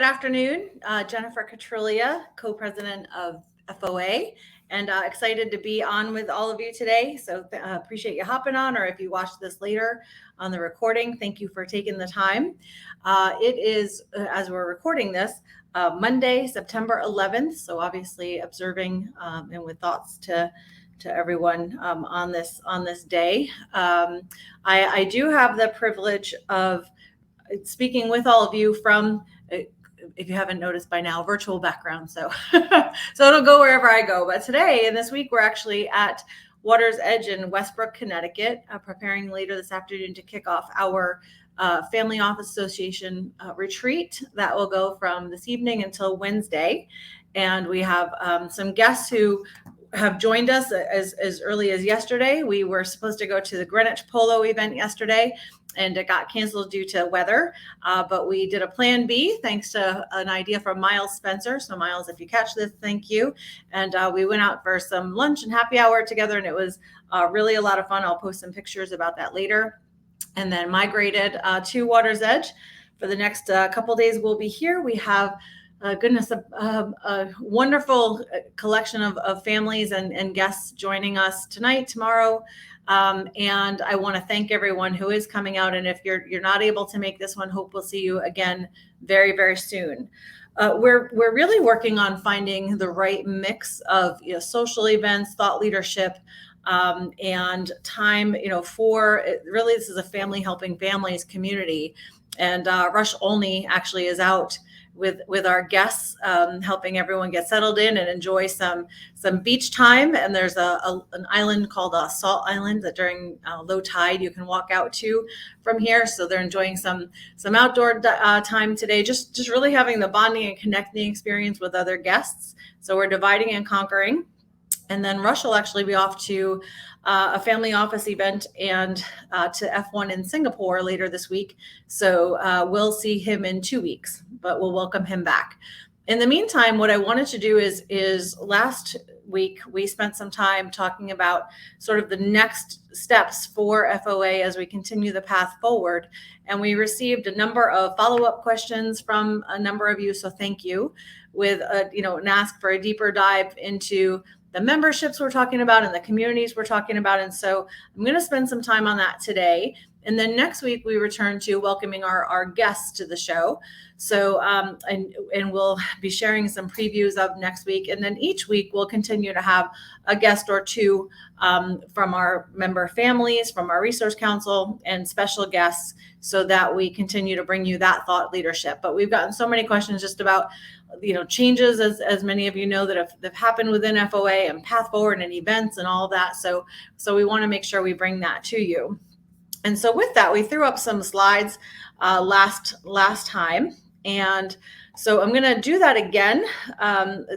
good afternoon. Jennifer Katrulya, co-president of FOA, and excited to be on with all of you today. So appreciate you hopping on, or if you watch this later on the recording, thank you for taking the time. It is, as we're recording this, Monday, September 11th. So obviously observing and with thoughts to everyone on this day. I do have the privilege of speaking with all of you from, if you haven't noticed by now, virtual background. So it'll go wherever I go. But today and this week, we're actually at Water's Edge in Westbrook, Connecticut, preparing later this afternoon to kick off our Family Office Association retreat that will go from this evening until Wednesday. And we have some guests who have joined us as early as yesterday. We were supposed to go to the Greenwich Polo event yesterday, and it got canceled due to weather. But we did a plan B thanks to an idea from Miles Spencer. So Miles, if you catch this, thank you. And we went out for some lunch and happy hour together, and it was really a lot of fun. I'll post some pictures about that later. And then migrated to Water's Edge. For the next couple days we'll be here. We have a wonderful collection of families and guests joining us tonight, tomorrow. And I want to thank everyone who is coming out. And if you're not able to make this one, hope we'll see you again very, very soon. We're really working on finding the right mix of social events, thought leadership, and time, for really, this is a family helping families community. And Rush Olney actually is out with our guests, helping everyone get settled in and enjoy some beach time. And there's an island called Salt Island that during low tide you can walk out to from here. So they're enjoying some outdoor time today, just really having the bonding and connecting experience with other guests. So we're dividing and conquering. And then Rush will actually be off to a family office event and to F1 in Singapore later this week. So we'll see him in 2 weeks, but we'll welcome him back. In the meantime, what I wanted to do is last week, we spent some time talking about sort of the next steps for FOA as we continue the path forward. And we received a number of follow-up questions from a number of you. So thank you, with an ask for a deeper dive into the memberships we're talking about and the communities we're talking about. And so I'm going to spend some time on that today. And then next week, we return to welcoming our guests to the show. So, and we'll be sharing some previews of next week. And then each week, we'll continue to have a guest or two from our member families, from our resource council, and special guests, so that we continue to bring you that thought leadership. But we've gotten so many questions just about changes, as many of you know, that have happened within FOA and path forward and events and all of that. So we want to make sure we bring that to you. And so with that, we threw up some slides last time. And so I'm going to do that again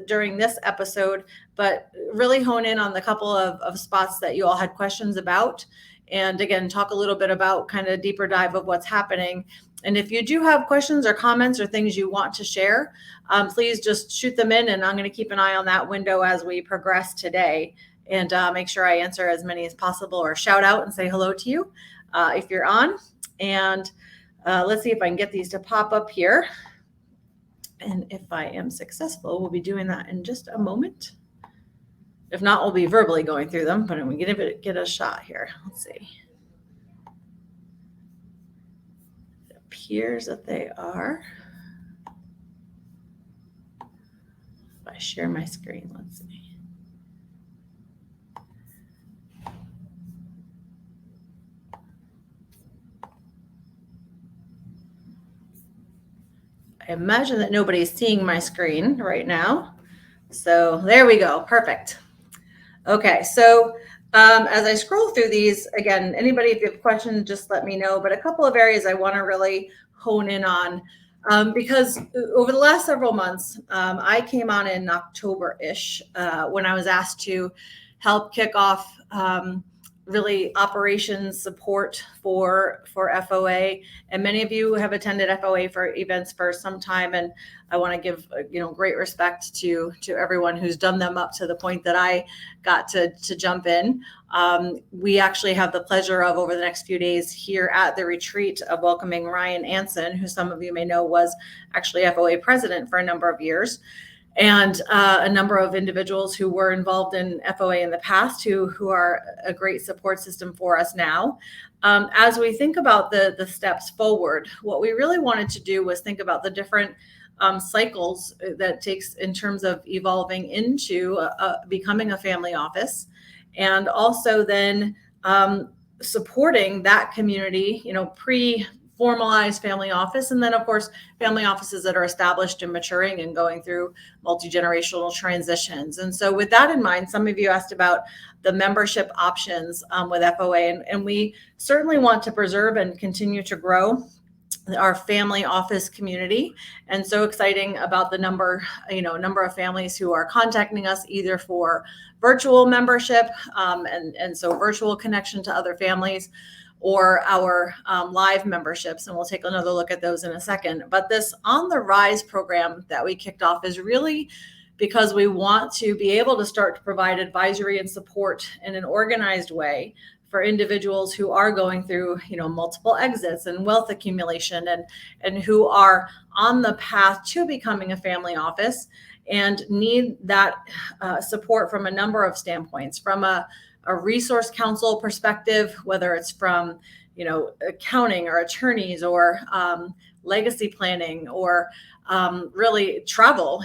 during this episode, but really hone in on the couple of spots that you all had questions about. And again, talk a little bit about kind of deeper dive of what's happening. And if you do have questions or comments or things you want to share, please just shoot them in, and I'm going to keep an eye on that window as we progress today, and make sure I answer as many as possible, or shout out and say hello to you if you're on. And let's see if I can get these to pop up here. And if I am successful, we'll be doing that in just a moment. If not, we'll be verbally going through them, but I'm going to get a shot here. Let's see. It appears that they are. If I share my screen, let's see. I imagine that nobody's seeing my screen right now. So there we go. Perfect. Okay. So as I scroll through these, again, anybody, if you have questions, just let me know. But a couple of areas I want to really hone in on, because over the last several months, I came on in October-ish when I was asked to help kick off really operations support for FOA, and many of you have attended FOA for events for some time, and I want to give great respect to everyone who's done them up to the point that I got to jump in. We actually have the pleasure of, over the next few days here at the retreat, of welcoming Ryan Anson, who some of you may know was actually FOA president for a number of years, and a number of individuals who were involved in FOA in the past who are a great support system for us now. As we think about the steps forward, what we really wanted to do was think about the different cycles that takes in terms of evolving into becoming a family office, and also then supporting that community, pre-formalized family office, and then of course family offices that are established and maturing and going through multi-generational transitions. And so with that in mind, some of you asked about the membership options with FOA, and we certainly want to preserve and continue to grow our family office community. And so exciting about the number of families who are contacting us either for virtual membership, and so virtual connection to other families, or our live memberships. And we'll take another look at those in a second. But this On the Rise program that we kicked off is really because we want to be able to start to provide advisory and support in an organized way for individuals who are going through, multiple exits and wealth accumulation, and who are on the path to becoming a family office and need that support from a number of standpoints, from a resource council perspective, whether it's from, accounting or attorneys, or legacy planning, or really travel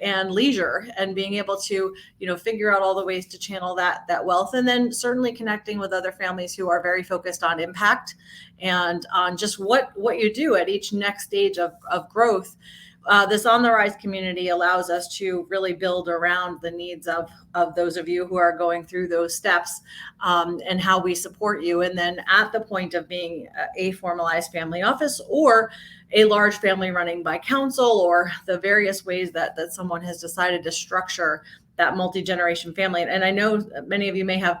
and leisure, and being able to figure out all the ways to channel that wealth, and then certainly connecting with other families who are very focused on impact and on just what you do at each next stage of growth. This On the Rise community allows us to really build around the needs of those of you who are going through those steps, and how we support you. And then at the point of being a formalized family office, or a large family running by council, or the various ways that someone has decided to structure that multi-generation family. And I know many of you may have,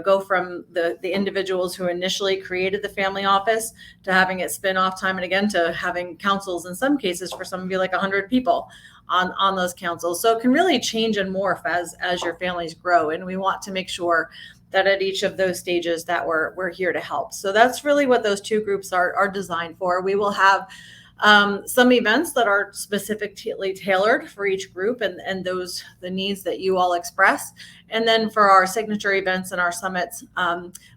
go from the individuals who initially created the family office to having it spin off time and again, to having councils, in some cases for some of you, like 100 people on those councils. So it can really change and morph as your families grow. And we want to make sure that at each of those stages that we're here to help. So that's really what those two groups are designed for. We will have some events that are specifically tailored for each group and the needs that you all express. And then for our signature events and our summits,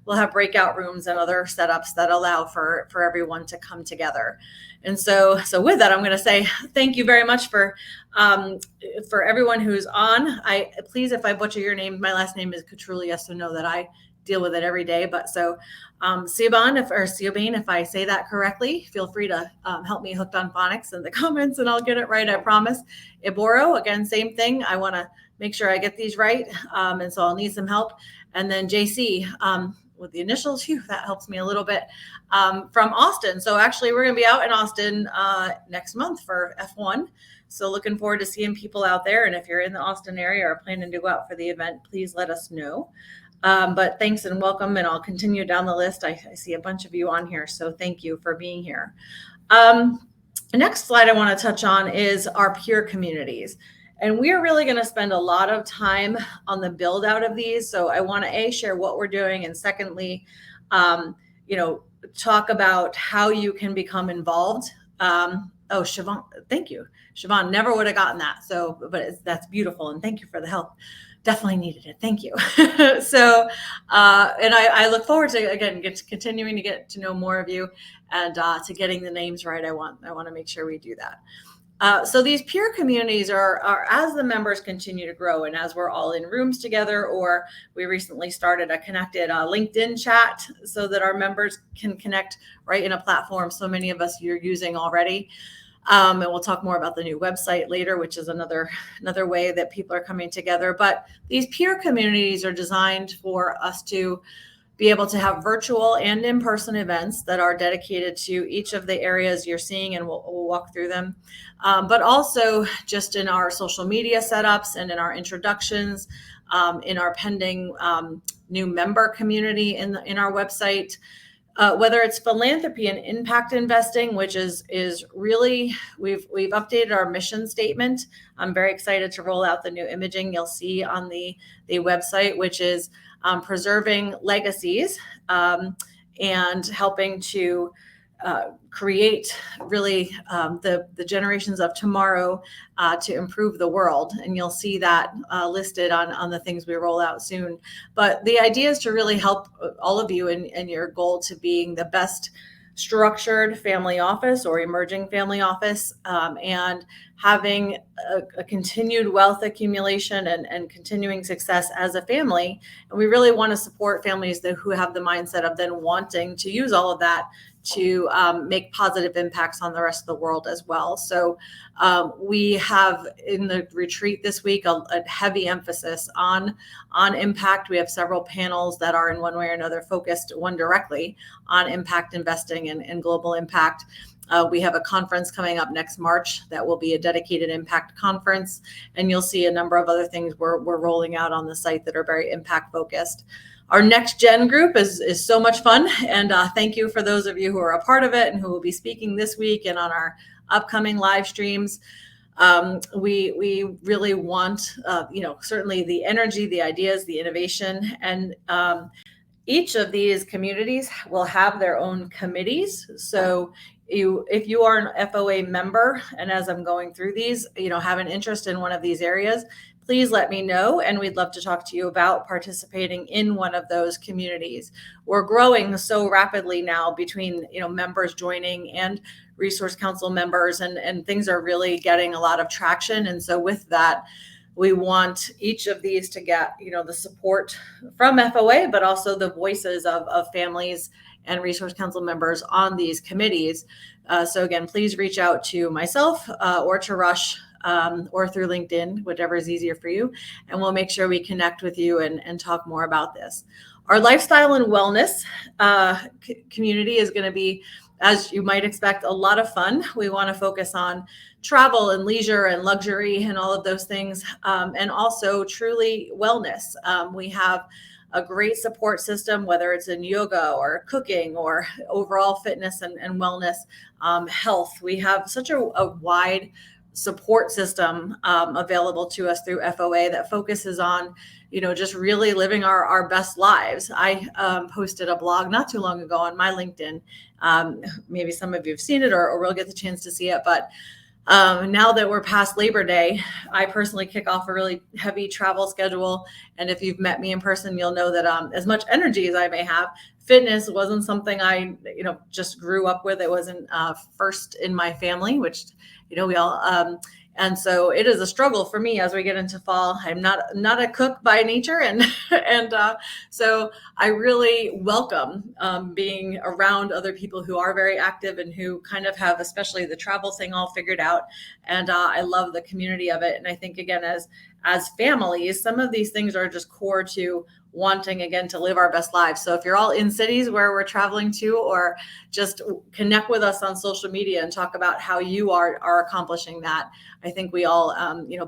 we'll have breakout rooms and other setups that allow for everyone to come together. And so with that, I'm going to say thank you very much for everyone who's on. Please, if I butcher your name, my last name is Katrulya, so know that I deal with it every day. But so Siobhan, if I say that correctly, feel free to help me hooked on phonics in the comments, and I'll get it right, I promise. Iboro, again, same thing. I want to make sure I get these right, and so I'll need some help. And then JC, with the initials, that helps me a little bit, from Austin. So actually, we're going to be out in Austin next month for F1. So looking forward to seeing people out there. And if you're in the Austin area or planning to go out for the event, please let us know. But thanks and welcome, and I'll continue down the list. I see a bunch of you on here, so thank you for being here. The next slide I want to touch on is our peer communities. And we're really going to spend a lot of time on the build out of these. So I want to share what we're doing, and secondly, talk about how you can become involved. Siobhan, thank you. Siobhan, never would have gotten that. So, but that's beautiful. And thank you for the help. Definitely needed it. Thank you. So, and I look forward to, again, continuing to get to know more of you, and to getting the names right. I want to make sure we do that. So these peer communities are as the members continue to grow, and as we're all in rooms together, or we recently started a connected LinkedIn chat so that our members can connect right in a platform so many of us you're using already. And we'll talk more about the new website later, which is another way that people are coming together. But these peer communities are designed for us to be able to have virtual and in-person events that are dedicated to each of the areas you're seeing, and we'll walk through them. But also just in our social media setups and in our introductions, in our pending new member community in our website. Whether it's philanthropy and impact investing, which is really, we've updated our mission statement. I'm very excited to roll out the new imaging you'll see on the website, which is preserving legacies and helping to create really the generations of tomorrow to improve the world. And you'll see that listed on the things we roll out soon. But the idea is to really help all of you in your goal to being the best structured family office or emerging family office, and having a continued wealth accumulation and continuing success as a family. And we really want to support families who have the mindset of then wanting to use all of that to make positive impacts on the rest of the world as well. So we have in the retreat this week a heavy emphasis on impact. We have several panels that are in one way or another focused, one directly on impact investing and global impact. We have a conference coming up next March that will be a dedicated impact conference, and you'll see a number of other things we're rolling out on the site that are very impact focused. Our next gen group is so much fun, and thank you for those of you who are a part of it and who will be speaking this week and on our upcoming live streams. We really want, certainly the energy, the ideas, the innovation, and each of these communities will have their own committees. So if you are an FOA member, and as I'm going through these, have an interest in one of these areas, please let me know, and we'd love to talk to you about participating in one of those communities. We're growing so rapidly now between members joining and Resource Council members, and things are really getting a lot of traction. And so with that, we want each of these to get the support from FOA, but also the voices of families and Resource Council members on these committees. So again, please reach out to myself or to Rush, or through LinkedIn, whatever is easier for you. And we'll make sure we connect with you and talk more about this. Our lifestyle and wellness community is going to be, as you might expect, a lot of fun. We want to focus on travel and leisure and luxury and all of those things, and also truly wellness. We have a great support system, whether it's in yoga or cooking or overall fitness and wellness, health. We have such a wide support system available to us through FOA that focuses on, just really living our best lives. I posted a blog not too long ago on my LinkedIn. Maybe some of you have seen it or will get the chance to see it. But now that we're past Labor Day, I personally kick off a really heavy travel schedule. And if you've met me in person, you'll know that as much energy as I may have, fitness wasn't something I, just grew up with. It wasn't first in my family, which, we all, and so it is a struggle for me as we get into fall. I'm not a cook by nature. And so I really welcome being around other people who are very active and who kind of have, especially the travel thing, all figured out. And I love the community of it. And I think, again, as families, some of these things are just core to wanting, again, to live our best lives. So if you're all in cities where we're traveling to, or just connect with us on social media and talk about how you are accomplishing that, I think we all,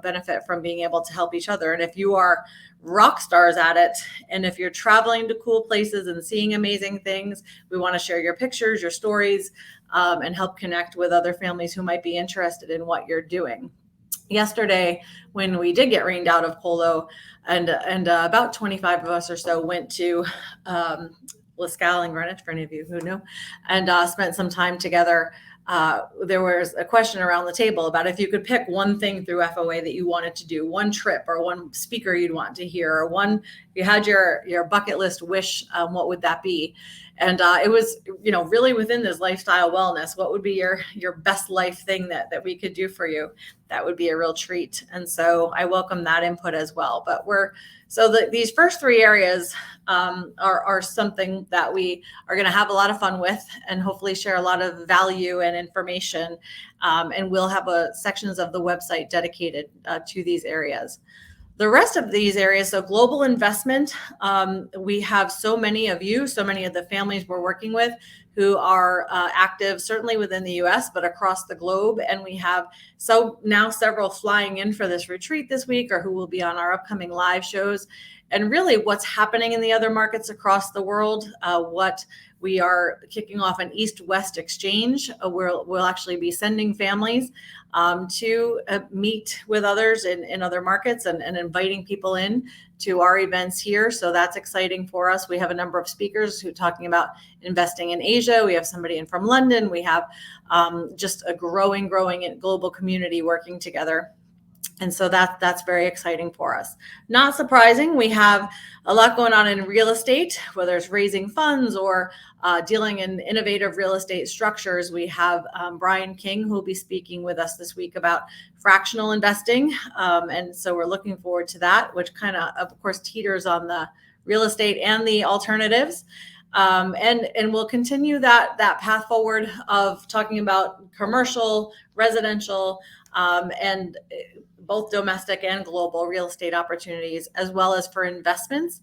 benefit from being able to help each other. And if you are rock stars at it, and if you're traveling to cool places and seeing amazing things, we want to share your pictures, your stories, and help connect with other families who might be interested in what you're doing. Yesterday, when we did get rained out of Polo, and about 25 of us or so went to Liscal and Greenwich, for any of you who know, and spent some time together. There was a question around the table about if you could pick one thing through FOA that you wanted to do, one trip or one speaker you'd want to hear, or one, if you had your bucket list wish, what would that be? And it was, really within this lifestyle wellness, what would be your best life thing that we could do for you? That would be a real treat. And so I welcome that input as well. But these first three areas are something that we are going to have a lot of fun with, and hopefully share a lot of value and information. And we'll have sections of the website dedicated to these areas. The rest of these areas, so global investment, we have so many of you, so many of the families we're working with who are active, certainly within the US, but across the globe. And we have now several flying in for this retreat this week, or who will be on our upcoming live shows. And really what's happening in the other markets across the world, what we are kicking off an East-West exchange. We'll actually be sending families to meet with others in other markets and inviting people in to our events here. So that's exciting for us. We have a number of speakers who are talking about investing in Asia. We have somebody in from London. We have just a growing global community working together. And so that's very exciting for us. Not surprising, we have a lot going on in real estate, whether it's raising funds or dealing in innovative real estate structures. We have Brian King, who will be speaking with us this week about fractional investing. And so we're looking forward to that, which kind of course, teeters on the real estate and the alternatives. And we'll continue that path forward of talking about commercial, residential, and both domestic and global real estate opportunities, as well as for investments.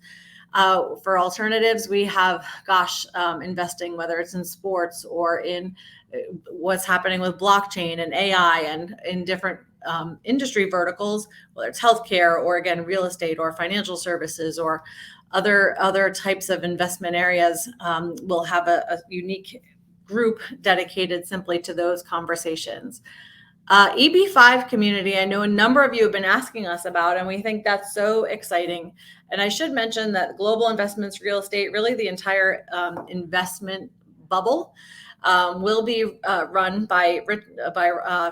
For alternatives, we have, investing, whether it's in sports or in what's happening with blockchain and AI and in different industry verticals, whether it's healthcare or, again, real estate or financial services or other types of investment areas. We'll have a unique group dedicated simply to those conversations. EB5 community, I know a number of you have been asking us about, and we think that's so exciting. And I should mention that global investments, real estate, really the entire investment bubble will be run by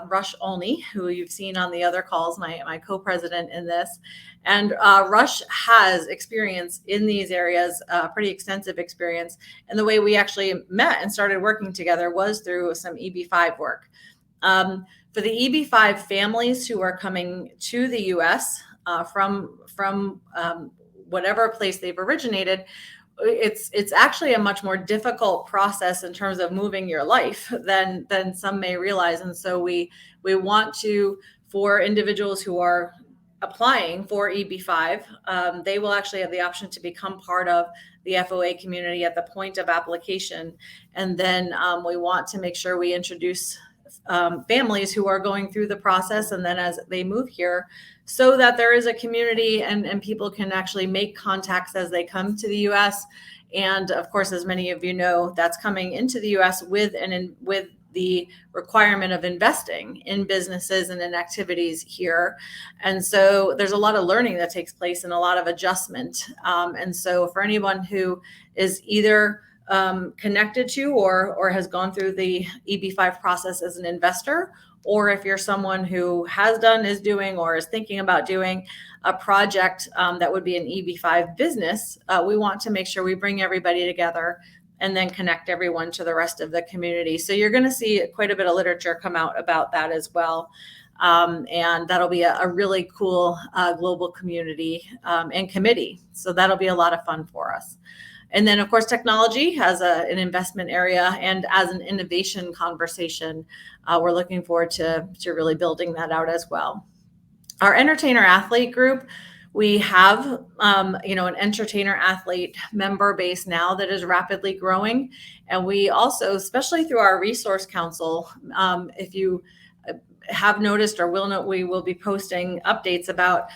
Rush Olney, who you've seen on the other calls, my co-president in this. And Rush has experience in these areas, pretty extensive experience. And the way we actually met and started working together was through some EB5 work. For the EB5 families who are coming to the U.S. From whatever place they've originated, it's actually a much more difficult process in terms of moving your life than some may realize. And so we want to, for individuals who are applying for EB5, they will actually have the option to become part of the FOA community at the point of application. And then we want to make sure we introduce families who are going through the process and then as they move here, so that there is a community and people can actually make contacts as they come to the U.S. And of course, as many of you know, that's coming into the U.S. with the requirement of investing in businesses and in activities here. And so there's a lot of learning that takes place and a lot of adjustment. And so for anyone who is either connected to or has gone through the EB5 process as an investor, or if you're someone who has done, is doing, or is thinking about doing a project that would be an EB5 business, we want to make sure we bring everybody together and then connect everyone to the rest of the community. So you're going to see quite a bit of literature come out about that as well. And that'll be a really cool global community and committee. So that'll be a lot of fun for us. And then, of course, technology has an investment area, and as an innovation conversation, we're looking forward to really building that out as well. Our entertainer athlete group, we have an entertainer athlete member base now that is rapidly growing. And we also, especially through our resource council, if you have noticed or will note, we will be posting updates about,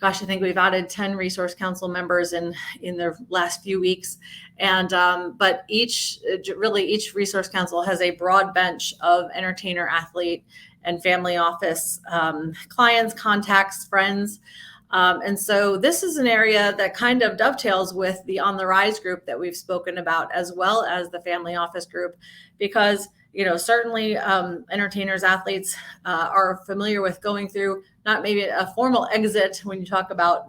I think we've added 10 resource council members in the last few weeks. And but each resource council has a broad bench of entertainer, athlete, and family office clients, contacts, friends. And so this is an area that kind of dovetails with the On the Rise group that we've spoken about, as well as the family office group, because certainly entertainers, athletes are familiar with going through not maybe a formal exit when you talk about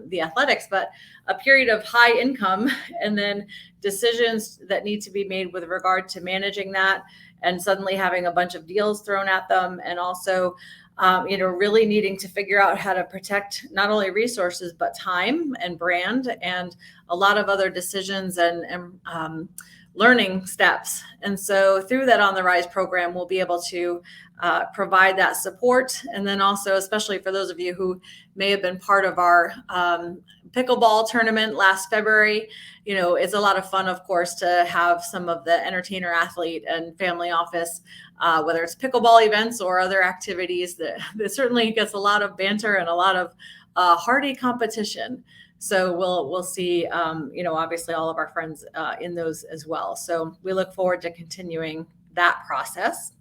the athletics, but a period of high income and then decisions that need to be made with regard to managing that, and suddenly having a bunch of deals thrown at them, and also really needing to figure out how to protect not only resources, but time and brand and a lot of other decisions and learning steps. And so through that On the Rise program, we'll be able to provide that support. And then also, especially for those of you who may have been part of our pickleball tournament last February, it's a lot of fun, of course, to have some of the entertainer, athlete, and family office, whether it's pickleball events or other activities, that certainly gets a lot of banter and a lot of hearty competition. So we'll see, obviously all of our friends in those as well. So we look forward to continuing that process.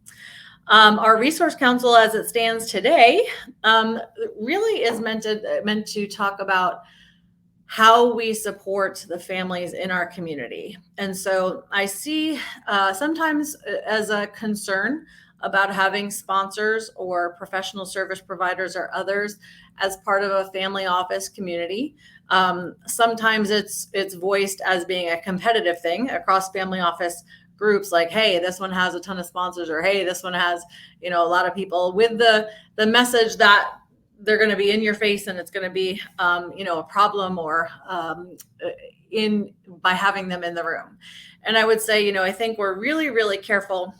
Our resource council, as it stands today, really is meant to talk about how we support the families in our community. And so I see sometimes as a concern about having sponsors or professional service providers or others as part of a family office community. Sometimes it's voiced as being a competitive thing across family office groups, like, hey, this one has a ton of sponsors, or hey, this one has, a lot of people, with the message that they're going to be in your face and it's going to be, a problem or by having them in the room. And I would say, I think we're really, really careful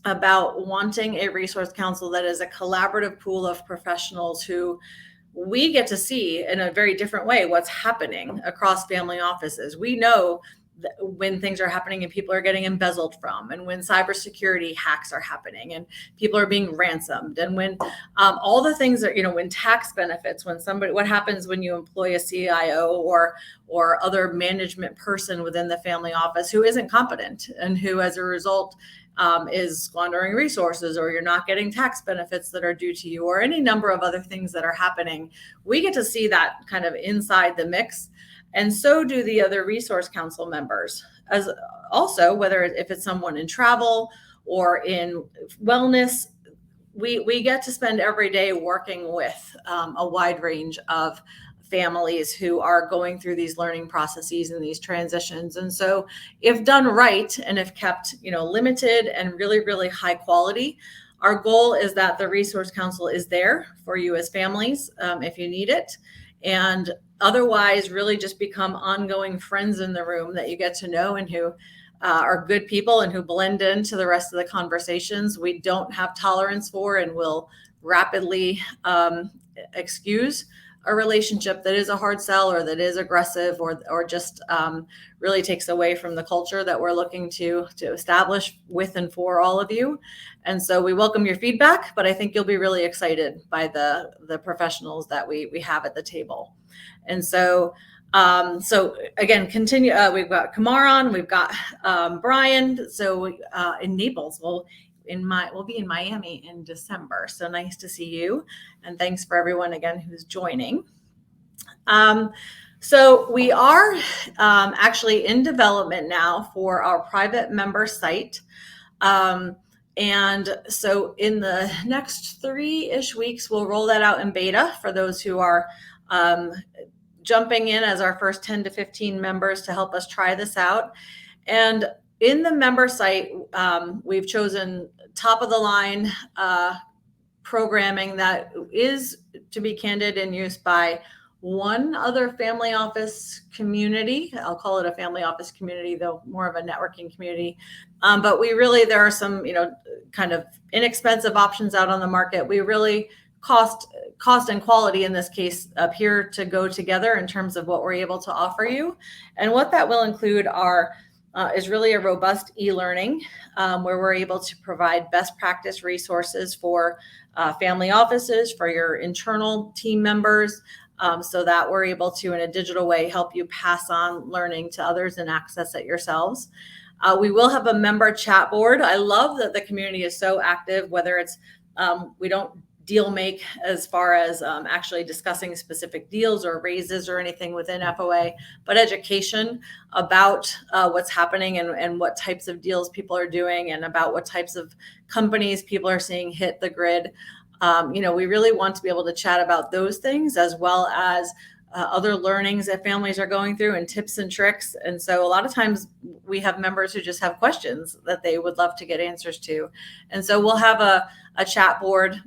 about wanting a resource council that is a collaborative pool of professionals who we get to see in a very different way what's happening across family offices. We know when things are happening and people are getting embezzled from, and when cybersecurity hacks are happening and people are being ransomed, and when all the things that, when tax benefits, what happens when you employ a CIO or other management person within the family office who isn't competent and who, as a result, is squandering resources, or you're not getting tax benefits that are due to you, or any number of other things that are happening. We get to see that kind of inside the mix. And so do the other resource council members, as also, whether if it's someone in travel or in wellness, we get to spend every day working with a wide range of families who are going through these learning processes and these transitions. And so if done right, and if kept, limited and really, really high quality, our goal is that the resource council is there for you as families if you need it. And otherwise really just become ongoing friends in the room that you get to know, and who are good people and who blend into the rest of the conversations. We don't have tolerance for and will rapidly excuse a relationship that is a hard sell, or that is aggressive, or just really takes away from the culture that we're looking to establish with and for all of you. And so we welcome your feedback, but I think you'll be really excited by the professionals that we have at the table. And so again, continue. We've got Kamar on, we've got Brian. So in Naples, we'll be in Miami in December. So nice to see you. And thanks for everyone again who's joining. So we are actually in development now for our private member site. And so in the next 3-ish weeks, we'll roll that out in beta for those who are jumping in as our first 10 to 15 members to help us try this out. And in the member site, we've chosen top of the line programming that is, to be candid, in use by one other family office community. I'll call it a family office community, though more of a networking community. But there are some, kind of inexpensive options out on the market. We really cost and quality in this case appear to go together in terms of what we're able to offer you. And what that will include is really a robust e-learning where we're able to provide best practice resources for family offices, for your internal team members, so that we're able to, in a digital way, help you pass on learning to others and access it yourselves. We will have a member chat board. I love that the community is so active, whether it's we don't deal make as far as actually discussing specific deals or raises or anything within FOA, but education about what's happening and what types of deals people are doing, and about what types of companies people are seeing hit the grid. We really want to be able to chat about those things, as well as other learnings that families are going through, and tips and tricks. And so a lot of times we have members who just have questions that they would love to get answers to. And so we'll have a chat board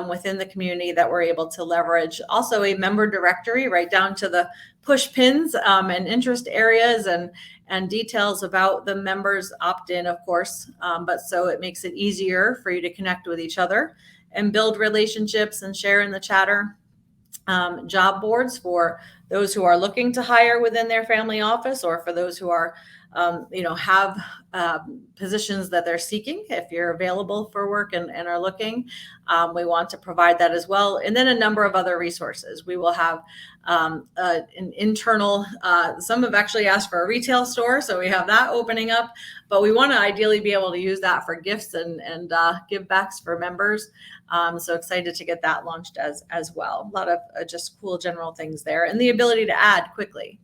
within the community that we're able to leverage. Also a member directory right down to the push pins and interest areas and details about the members opt-in, of course, but so it makes it easier for you to connect with each other and build relationships and share in the chatter. Job boards for those who are looking to hire within their family office, or for those who are, have positions that they're seeking. If you're available for work and are looking, we want to provide that as well. And then a number of other resources. We will have an internal, some have actually asked for a retail store, so we have that opening up, but we want to ideally be able to use that for gifts and give backs for members. So excited to get that launched as well. A lot of just cool general things there, and the ability to add quickly.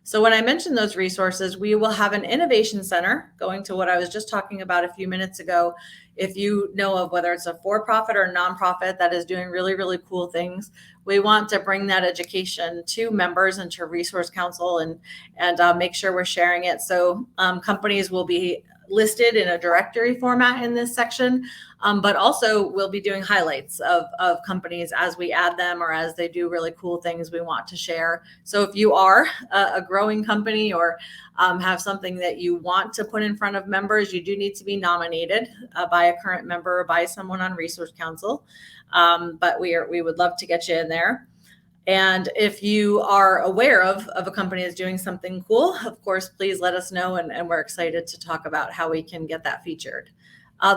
So when I mentioned those resources, we will have an innovation center, going to what I was just talking about a few minutes ago. If you know of whether it's a for-profit or nonprofit that is doing really, really cool things, we want to bring that education to members and to Resource Council and make sure we're sharing it. So companies will be listed in a directory format in this section, but also we'll be doing highlights of companies as we add them or as they do really cool things we want to share. So if you are a growing company or have something that you want to put in front of members, you do need to be nominated by a current member or by someone on Resource Council. But we would love to get you in there. And if you are aware of a company that's doing something cool, of course, please let us know. And we're excited to talk about how we can get that featured.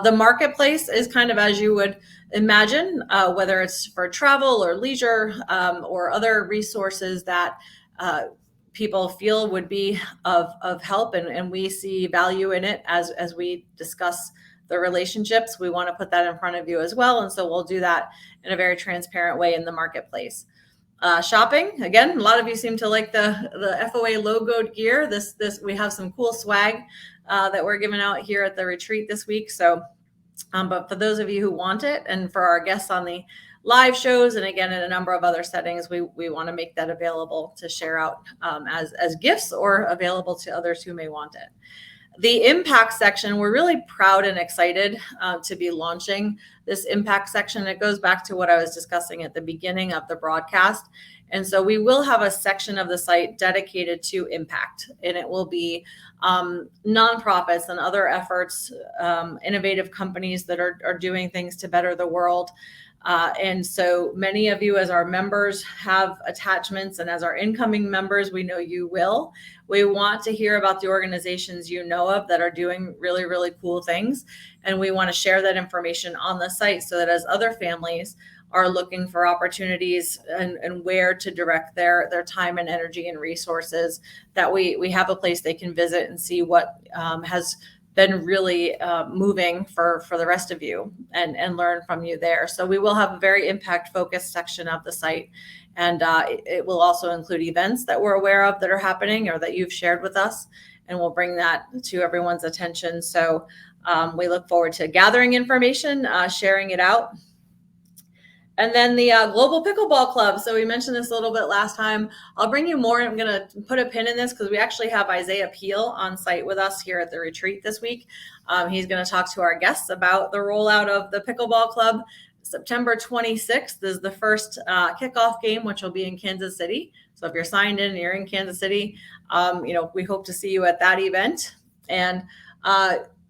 The marketplace is kind of as you would imagine, whether it's for travel or leisure or other resources that people feel would be of help. And we see value in it as we discuss the relationships. We want to put that in front of you as well. And so we'll do that in a very transparent way in the marketplace. Shopping, again, a lot of you seem to like the FOA logoed gear. This we have some cool swag that we're giving out here at the retreat this week. So, but for those of you who want it, and for our guests on the live shows, and again in a number of other settings, we want to make that available to share out as gifts or available to others who may want it. The impact section, we're really proud and excited to be launching this impact section. It goes back to what I was discussing at the beginning of the broadcast. And so we will have a section of the site dedicated to impact, and it will be nonprofits and other efforts, innovative companies that are doing things to better the world. And so many of you as our members have attachments, and as our incoming members, we know you will. We want to hear about the organizations you know of that are doing really, really cool things. And we want to share that information on the site so that as other families are looking for opportunities and where to direct their time and energy and resources, that we have a place they can visit and see what has been really moving for the rest of you and learn from you there. So we will have a very impact focused section of the site. And it will also include events that we're aware of that are happening or that you've shared with us. And we'll bring that to everyone's attention. So we look forward to gathering information, sharing it out. And then the Global Pickleball Club. So we mentioned this a little bit last time. I'll bring you more. I'm going to put a pin in this because we actually have Isaiah Peel on site with us here at the retreat this week. He's going to talk to our guests about the rollout of the Pickleball Club. September 26th is the first kickoff game, which will be in Kansas City. So if you're signed in and you're in Kansas City, we hope to see you at that event. And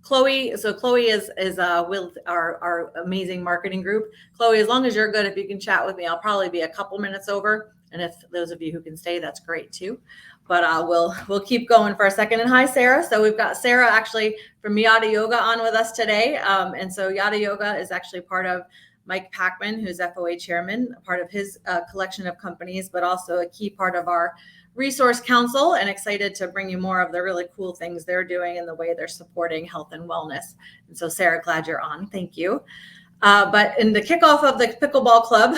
Chloe is with our amazing marketing group. Chloe, as long as you're good, if you can chat with me, I'll probably be a couple minutes over. And if those of you who can stay, that's great too. But we'll keep going for a second. And hi, Sarah. So we've got Sarah actually from Yada Yoga on with us today. And so Yada Yoga is actually part of Mike Packman, who's FOA chairman, part of his collection of companies, but also a key part of our Resource Council, and excited to bring you more of the really cool things they're doing and the way they're supporting health and wellness. And so Sarah, glad you're on. Thank you. But in the kickoff of the Pickleball Club,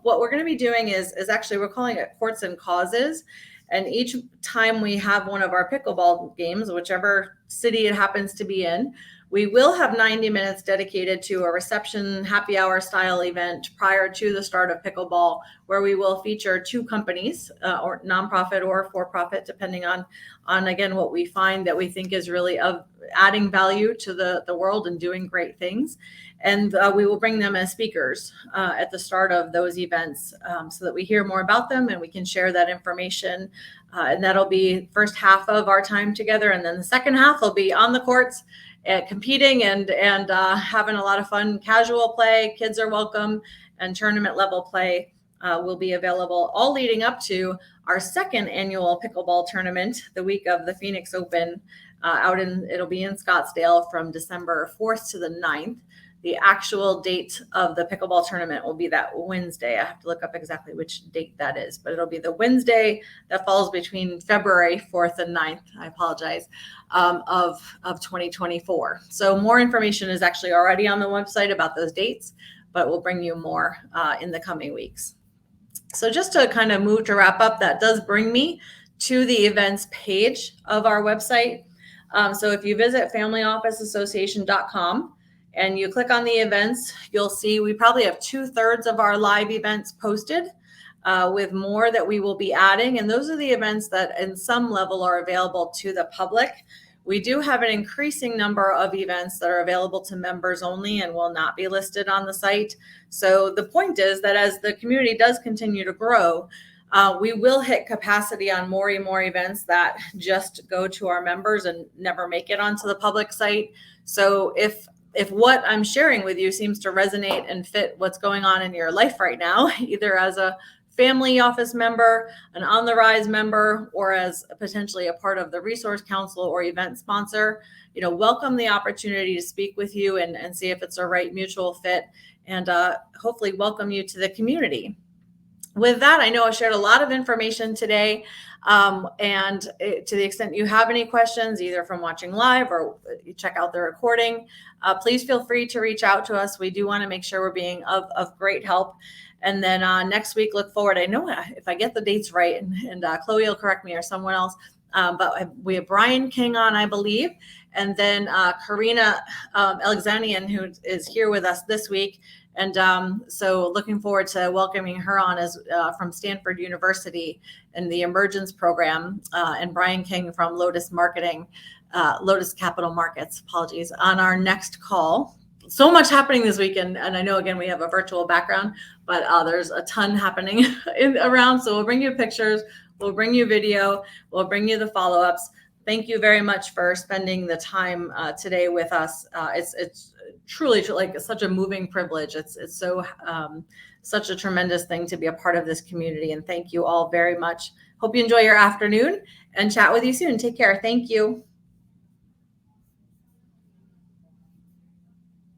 what we're going to be doing is actually, we're calling it Courts and Causes. And each time we have one of our pickleball games, whichever city it happens to be in. We will have 90 minutes dedicated to a reception happy hour style event prior to the start of pickleball, where we will feature 2 companies, or nonprofit or for-profit, depending on again what we find that we think is really of adding value to the world and doing great things. And we will bring them as speakers at the start of those events, so that we hear more about them and we can share that information. And that'll be first half of our time together, and then the second half will be on the courts, competing and having a lot of fun. Casual play, kids are welcome, and tournament level play will be available, all leading up to our second annual pickleball tournament the week of the Phoenix Open. It'll be in Scottsdale from December 4th to the 9th. The actual date of the pickleball tournament will be that Wednesday. I have to look up exactly which date that is, but it'll be the Wednesday that falls between February 4th and 9th. I apologize, of 2024. So more information is actually already on the website about those dates, but we'll bring you more in the coming weeks. So just to kind of move to wrap up, that does bring me to the events page of our website. So if you visit familyofficeassociation.com, and you click on the events, you'll see we probably have 2/3 of our live events posted, with more that we will be adding. And those are the events that in some level are available to the public. We do have an increasing number of events that are available to members only and will not be listed on the site. So the point is that as the community does continue to grow, we will hit capacity on more and more events that just go to our members and never make it onto the public site. So if what I'm sharing with you seems to resonate and fit what's going on in your life right now, either as a family office member, an On the Rise member, or as potentially a part of the Resource Council or event sponsor, welcome the opportunity to speak with you and see if it's a right mutual fit, and hopefully welcome you to the community. With that, I know I shared a lot of information today, and to the extent you have any questions, either from watching live or you check out the recording, please feel free to reach out to us. We do want to make sure we're being of great help. And then next week, look forward. I know if I get the dates right, and Chloe will correct me or someone else, but we have Brian King on, I believe, and then Karina Alexanian, who is here with us this week. And so looking forward to welcoming her on as from Stanford University in the Emergence program, and Brian King from Lotus Capital Markets, apologies, on our next call. So much happening this weekend. And I know, again, we have a virtual background, but there's a ton happening around. So we'll bring you pictures, we'll bring you video, we'll bring you the follow-ups. Thank you very much for spending the time today with us. It's truly like such a moving privilege. It's so such a tremendous thing to be a part of this community. And thank you all very much. Hope you enjoy your afternoon and chat with you soon. Take care. Thank you.